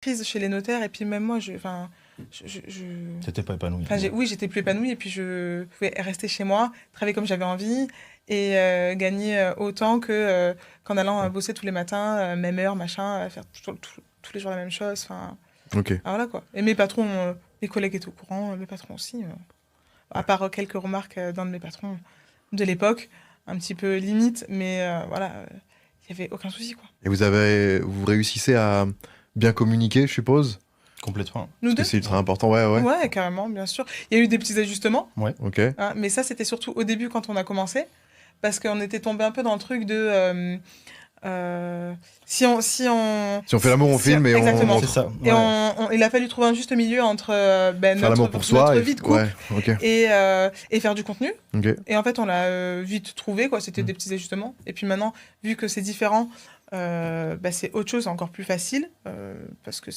crise chez les notaires et puis même moi, T'étais pas épanoui. oui, j'étais plus épanouie et puis je pouvais rester chez moi, travailler comme j'avais envie et gagner autant que qu'en allant bosser tous les matins, même heure, machin, faire tous les jours la même chose. Enfin, Ok. voilà quoi. Et mes patrons, mes collègues étaient au courant, mes patrons aussi. À part quelques remarques d'un de mes patrons de l'époque, un petit peu limite, mais voilà, il y avait aucun souci quoi. Et vous réussissez à bien communiquer, je suppose? Complètement. Nous Parce que deux? c'est ultra important, ouais. Ouais, carrément, bien sûr. Il y a eu des petits ajustements. Ok. Hein, mais ça, c'était surtout au début quand on a commencé, parce qu'on était tombé un peu dans le truc de si on Si on fait l'amour, on filme et exactement. on C'est ça. Et Ouais. il a fallu trouver un juste milieu entre faire l'amour pour soi notre vie de couple ok. et faire du contenu. Ok. Et en fait, on l'a vite trouvé, quoi. C'était des petits ajustements. Et puis maintenant, vu que c'est différent, c'est autre chose, encore plus facile, parce que